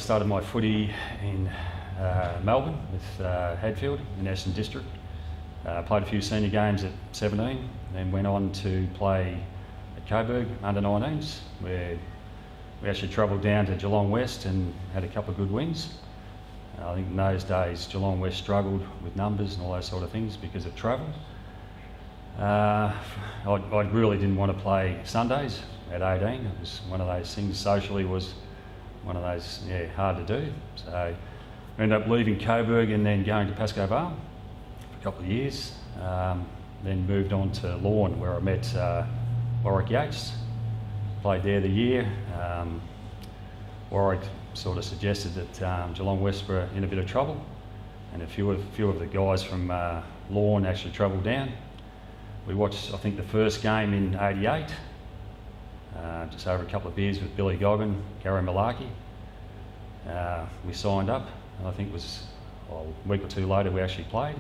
started my footy in Melbourne with Hadfield in Essendon District. Played a few senior games at 17, then went on to play at Coburg under 19s, where we actually travelled down to Geelong West and had a couple of good wins. I think in those days Geelong West struggled with numbers and all those sort of things because of travel. I really didn't want to play Sundays at 18. It was one of those things, socially was one of those, hard to do. So I ended up leaving Coburg and then going to Pascoe Vale for a couple of years. Then moved on to Lorne, where I met Warwick Yates. Played there the year. Warwick sort of suggested that Geelong West were in a bit of trouble, and a few of the guys from Lorne actually travelled down. We watched, I think, the first game in '88, just over a couple of beers with Billy Goggin, Gary Malarkey. We signed up, and I think it was a week or two later we actually played.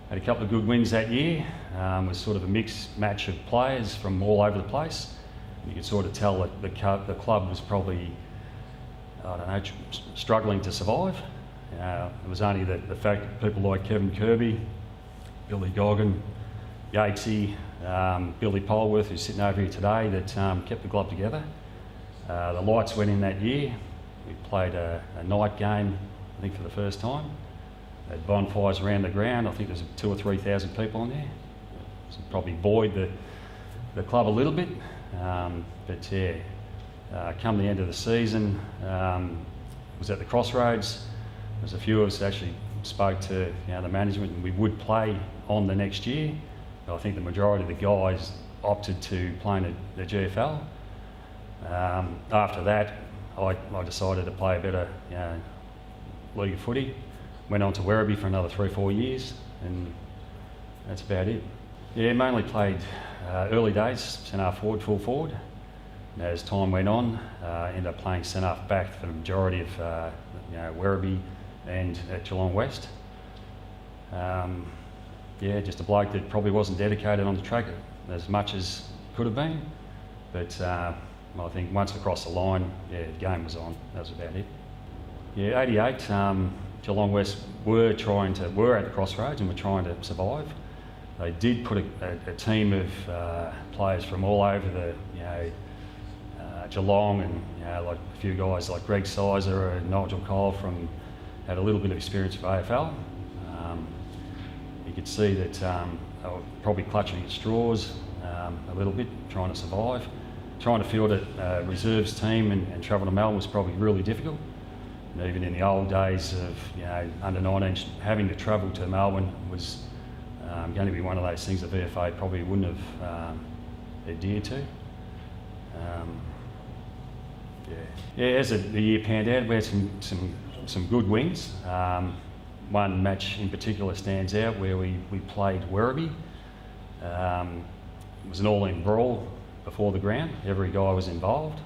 Had a couple of good wins that year. It was sort of a mixed match of players from all over the place. You could sort of tell that the club was probably, struggling to survive. It was only the fact that people like Kevin Kirby, Billy Goggin, Yatesy, Billy Polworth, who's sitting over here today, that kept the club together. The lights went in that year. We played a night game, I think, for the first time. They had bonfires around the ground. I think there's 2,000 or 3,000 people in there. So probably buoyed the club a little bit. Come the end of the season, was at the crossroads. There's a few of us that actually spoke to the management, and we would play on the next year. But I think the majority of the guys opted to play in the GFL. After that, I decided to play a better league of footy. Went on to Werribee for another 3 or 4 years, and that's about it. Yeah, mainly played early days centre-half forward, full forward. And as time went on, ended up playing centre-half back for the majority of Werribee and at Geelong West. Just a bloke that probably wasn't dedicated on the track as much as could have been. But I think once across the line, the game was on. That was about it. Yeah, '88, Geelong West were at the crossroads and were trying to survive. They did put a team of players from all over the Geelong, and like a few guys like Greg Sizer and Nigel Cole had a little bit of experience with AFL. You could see that they were probably clutching at straws a little bit, trying to survive. Trying to field a reserves team and travel to Melbourne was probably really difficult. And even in the old days of under 19s, having to travel to Melbourne was going to be one of those things that VFA probably wouldn't have adhered to. As the year panned out, we had some good wins. One match in particular stands out where we played Werribee. It was an all-in brawl before the ground. Every guy was involved.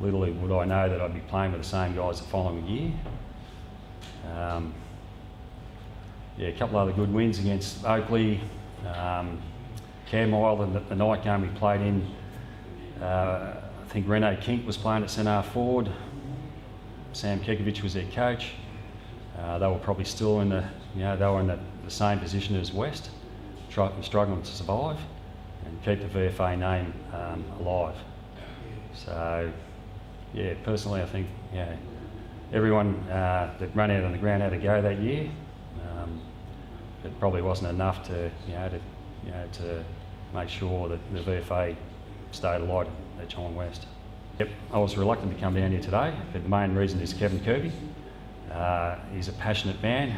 Little would I know that I'd be playing with the same guys the following year. A couple of other good wins against Oakley, Carmile, and the night game we played in. I think Rene Kink was playing at centre-half forward. Sam Kekovich was their coach. They were probably still in the same position as West, struggling to survive and keep the VFA name alive. So, personally, I think everyone that ran out on the ground had a go that year. It probably wasn't enough to make sure that the VFA stayed alive at Geelong West. I was reluctant to come down here today, but the main reason is Kevin Kirby. He's a passionate man.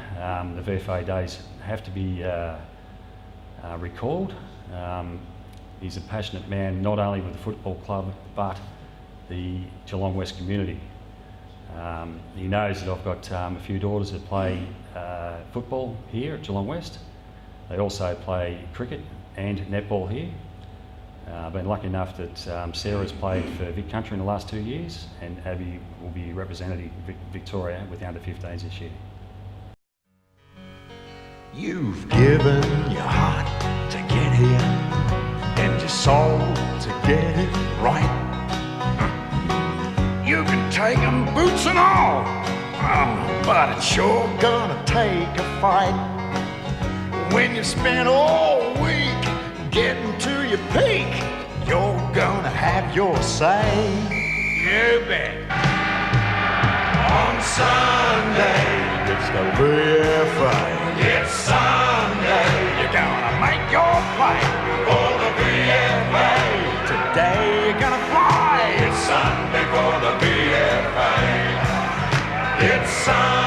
The VFA days have to be recalled. He's a passionate man not only with the football club but the Geelong West community. He knows that I've got a few daughters that play football here at Geelong West. They also play cricket and netball here. I've been lucky enough that Sarah's played for Vic Country in the last 2 years, and Abby will be representing Victoria with the under-15s this year. You've given your heart to get here and your soul to get it right. you can take 'em boots and all. Oh, but it's sure gonna take a fight when you spend all week getting to your peak. You're gonna have your say. You bet. On Sunday, it's the BFA. It's Sunday. You're gonna make your play for the BFA. Today you're gonna fly. It's Sunday for the BFA. It's Sunday.